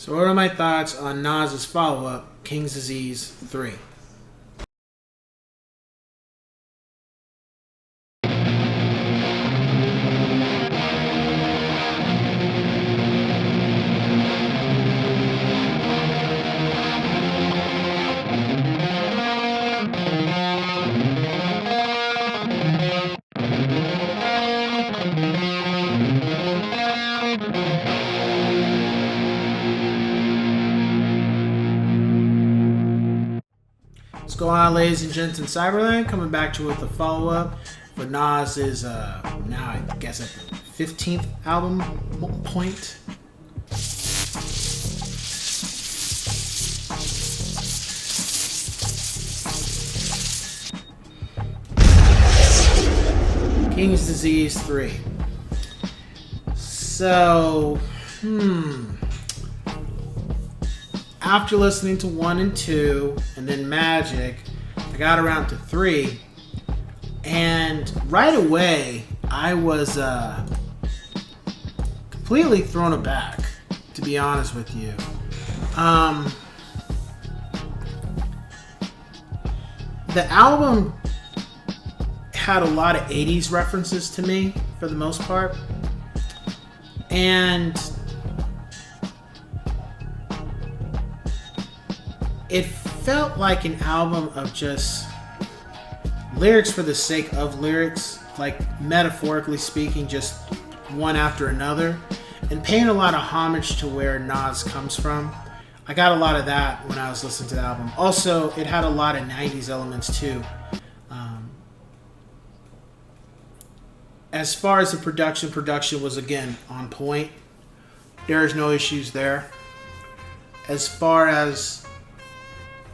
So what are my thoughts on Nas's follow-up, King's Disease 3? What's going on, ladies and gents in Cyberland? Coming back to you with a follow-up for Nas' now I guess at the 15th album point. King's Disease 3. So, after listening to 1 and 2, and then Magic, I got around to 3, and right away, I was completely thrown aback, to be honest with you. The album had a lot of 80s references to me, for the most part, and it felt like an album of just lyrics for the sake of lyrics, like metaphorically speaking, just one after another, and paying a lot of homage to where Nas comes from. I got a lot of that when I was listening to the album. Also, it had a lot of 90s elements too. As far as the production was again on point. There's no issues there. As far as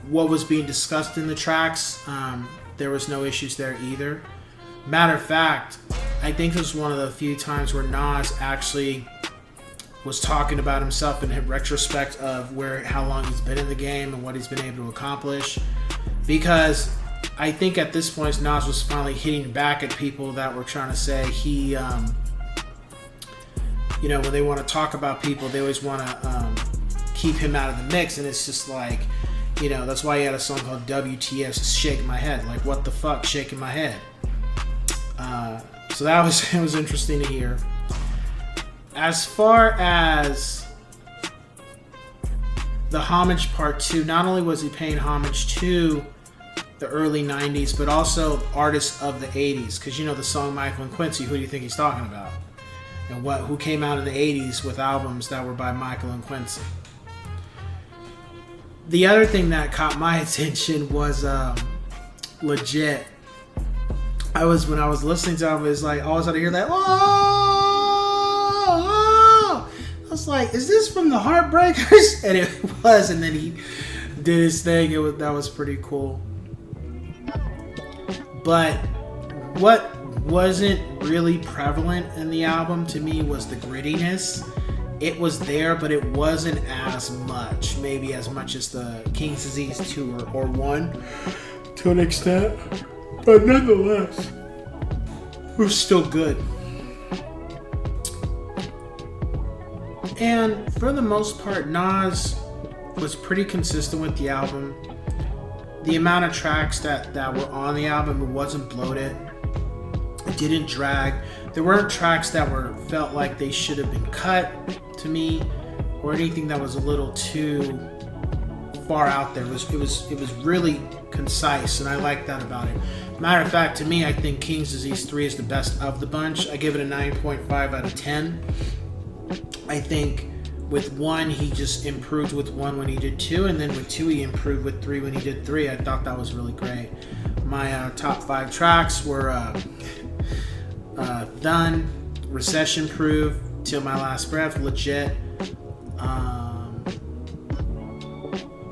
what was being discussed in the tracks, there was no issues there either. Matter of fact, I think this was one of the few times where Nas actually was talking about himself in retrospect of how long he's been in the game and what he's been able to accomplish. Because I think at this point Nas was finally hitting back at people that were trying to say he, when they want to talk about people, they always want to keep him out of the mix, and it's just like, that's why he had a song called WTF, Shaking My Head. Like, what the fuck, shaking my head? So it was interesting to hear. As far as the homage part 2, not only was he paying homage to the early 90s, but also artists of the 80s. Because, the song Michael and Quincy, who do you think he's talking about? And who came out in the 80s with albums that were by Michael and Quincy? The other thing that caught my attention was Legit. When I was listening to it, it was like, all of a sudden I hear that, oh! I was like, is this from the Heartbreakers? And it was, and then he did his thing. That was pretty cool. But what wasn't really prevalent in the album to me was the grittiness. It was there, but it wasn't as much. Maybe as much as the King's Disease 2 or 1 to an extent. But nonetheless, it was still good. And for the most part, Nas was pretty consistent with the album. The amount of tracks that were on the album, it wasn't bloated. It didn't drag. There weren't tracks that felt like they should have been cut to me, or anything that was a little too far out there. It was really concise, and I like that about it. Matter of fact, to me, I think King's Disease 3 is the best of the bunch. I give it a 9.5 out of 10. I think with 1, he just improved with 1 when he did 2, and then with 2, he improved with 3 when he did 3. I thought that was really great. My top 5 tracks were Thun, Recession Proof, Till My Last Breath, Legit,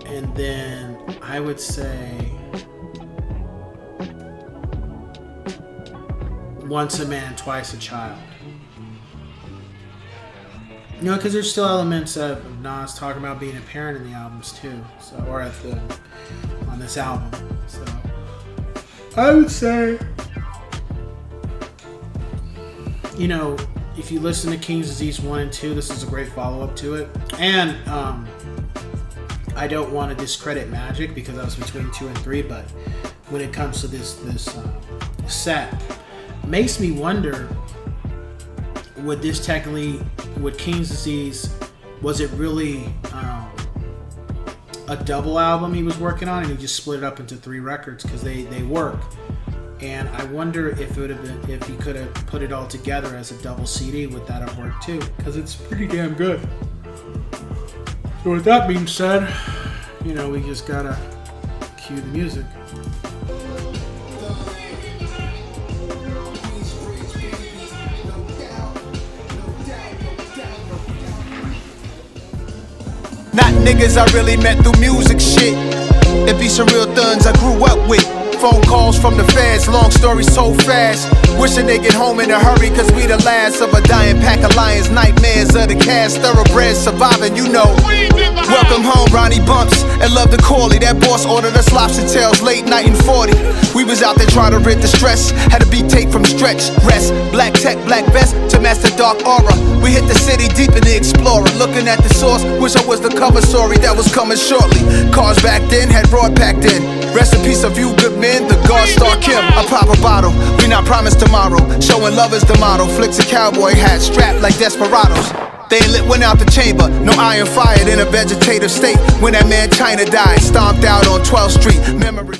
and then I would say Once a Man, Twice a Child. Because there's still elements of Nas talking about being a parent in the albums too, or on this album. So I would say, if you listen to King's Disease 1 and 2, this is a great follow-up to it. And I don't want to discredit Magic because I was between 2 and 3, but when it comes to this set, it makes me wonder, would King's Disease, was it really a double album he was working on, and he just split it up into 3 records because they work? And I wonder if it would have been, if he could have put it all together as a double CD, would that have worked too? Because it's pretty damn good. So with that being said, you know, we just gotta cue the music. Not niggas I really met through music shit. It be some real thuns I grew up with. Phone calls from the feds, long stories told fast. Wishing they get home in a hurry, cause we the last of a dying pack of lions. Nightmares of the cast, thoroughbreds surviving, you know. Welcome home, Ronnie Bumps, and love the Corley. That boss ordered us lobster tails late night in 40. We was out there trying to rid the stress. Had a beat take from stretch, rest. Black tech, black vest to master dark aura. We hit the city deep in the Explorer. Looking at the source, wish I was the cover story that was coming shortly. Cars back then had broad packed in. Rest in peace of you good men, the God Star Kim. I pop a bottle, we not promised tomorrow. Showing love is the motto. Flicks a cowboy hat, strapped like desperados. They ain't lit one out the chamber, no iron fired in a vegetative state. When that man China died, stomped out on 12th Street. Memory